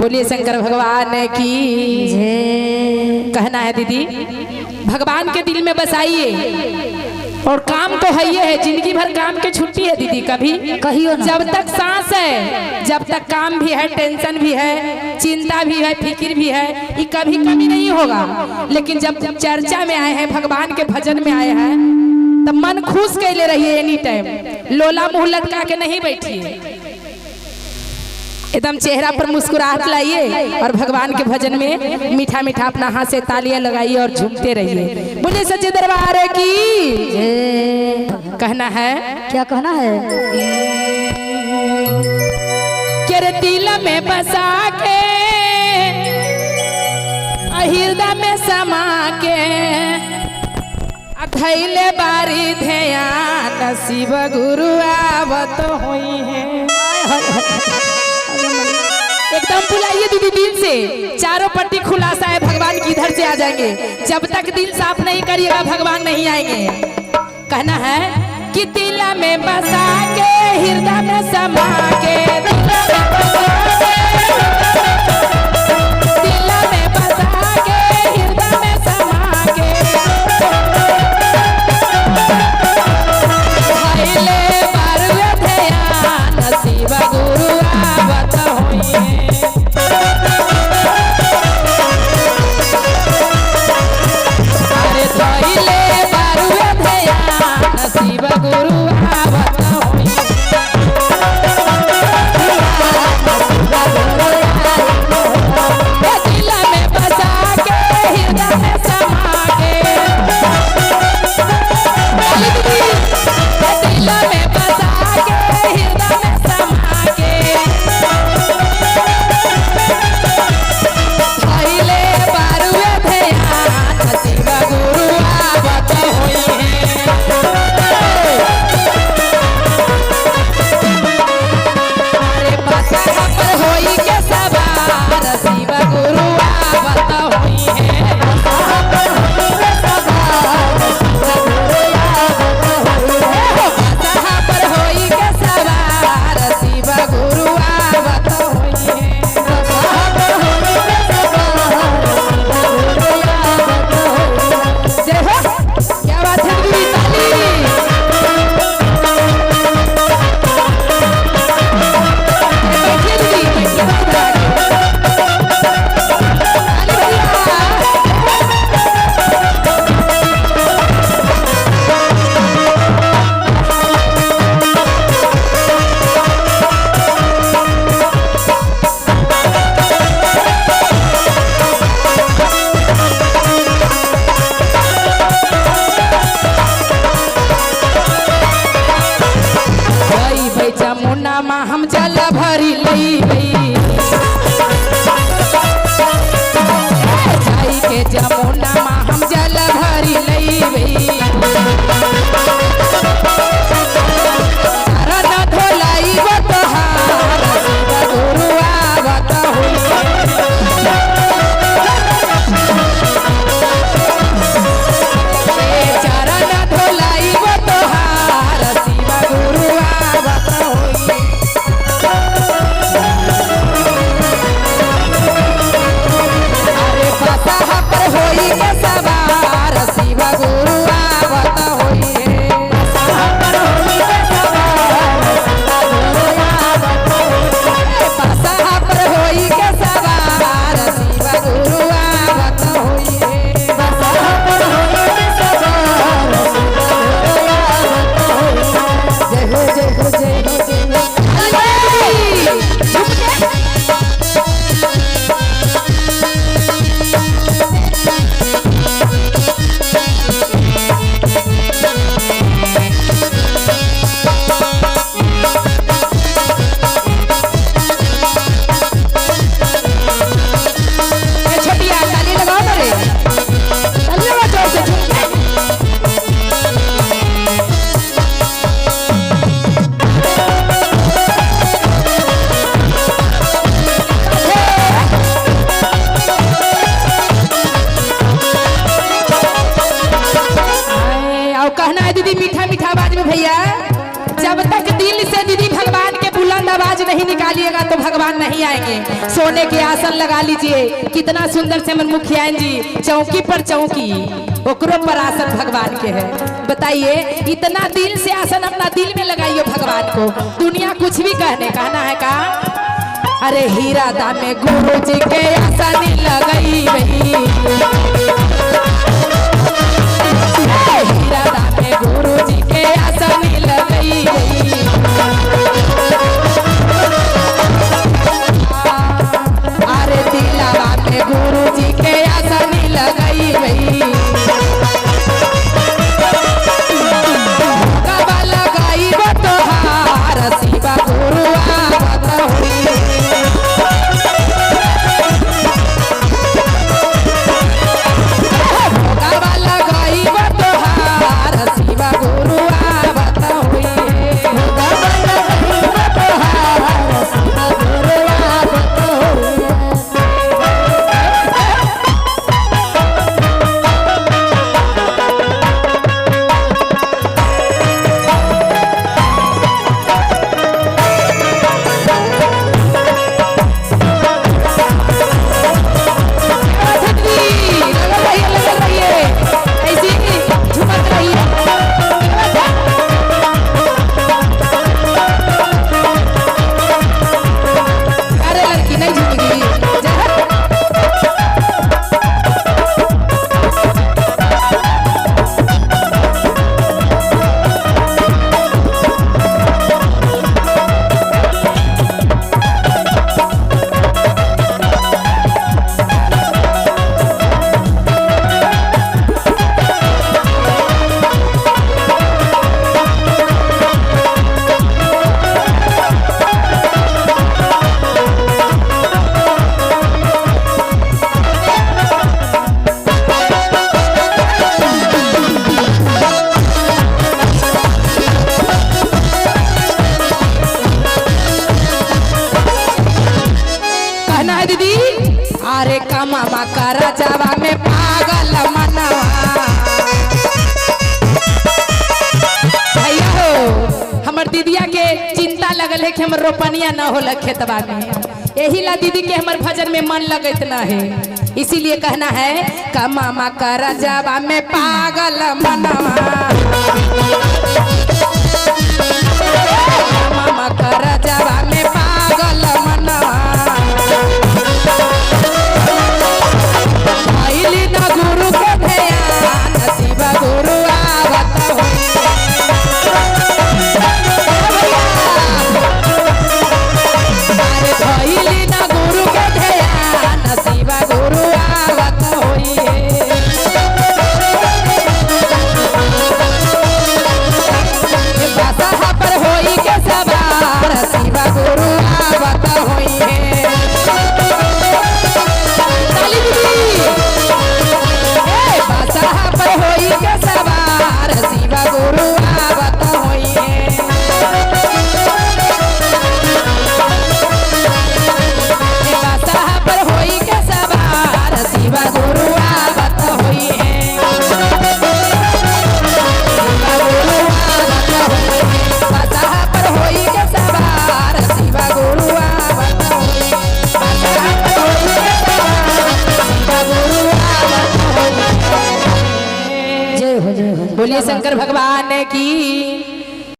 बोलिए शंकर भगवान की जय। कहना है दीदी, भगवान के दिल में बसाइए और काम तो है ये है, जिंदगी भर काम के छुट्टी है दीदी, कभी कहियो ना। जब तक सांस है, जब तक काम भी है, टेंशन भी है, चिंता भी है, फिक्र भी है, ये कभी कमी नहीं होगा। लेकिन जब चर्चा में आए हैं, भगवान के भजन में आए हैं, तब मन खुश कैले रहिए। एनी टाइम लोला मुंह लटका के नहीं बैठिए, एकदम चेहरा पर मुस्कुराहट लाइए और भगवान के भजन में मीठा मीठा अपना हाथ से तालियां लगाइए और झूमते रहिए। बोले सच्चे दरबार की कहना है, क्या कहना है? के दिल में बसा के, हृदय में समा के, धैले बारी ध्यान शिव गुरु आवत हुई है। एकदम बुलाइए दीदी दिल से, चारों पट्टी खुलासा है, भगवान की इधर से आ जाएंगे। जब तक दिल साफ नहीं करिएगा भगवान नहीं आएंगे। कहना है कि दिल में बसा के, हृदय में समा के, दिल में बसा के, हृदय में समा के, धैले बारी ध्यान शिव गुरु आवत हुई है। शिव गुरु आवत हुई दिल में बसा के, हृदय में समा के, दिल में बसा के, हृदय में समा के, धैले बारी ध्यान शिव गुरु आवत हुई है। होई के सवार शिव गुरु आवत हुई है। पर होई के सवार शिव गुरु आवत हुई है। जय हो, क्या बात है दीदी, जमुना माँ हम जल भरी लई जाई के, जमुना माँ हम जल भरी लई शरण धोलाई बतहार शिव गुरु आवत हुई चरण धोलाई बतहार शिव गुरु आवत हुई। निकालिएगा तो भगवान नहीं आएंगे। सोने के आसन लगा लीजिए, कितना सुंदर से मन मुखियान जी चौकी पर चौकी, ओकरों पर आसन भगवान के है। बताइए, इतना दिल से आसन अपना दिल में लगाइए भगवान को। दुनिया कुछ भी कहना है का, अरे हीरा दामे गुरु जी के आसन लगाई वही, हीरा दामे गुरु जी के आसन लगाई वही, अरे दिलावा में गुरु जी के आसन लगाई वही, कब लगाई वो तोहार शिवा गुरु आवत होई, दीदी। अरे कमामा का राजावा में पागल मनवा, भैया हो हमर दीदिया के चिंता लगल है कि हमर रोपनिया न होला खेतवा में, यही ला दीदी के हमर भजन में मन लगत न है, इसीलिए कहना है कमामा का राजावा में पागल मनवा।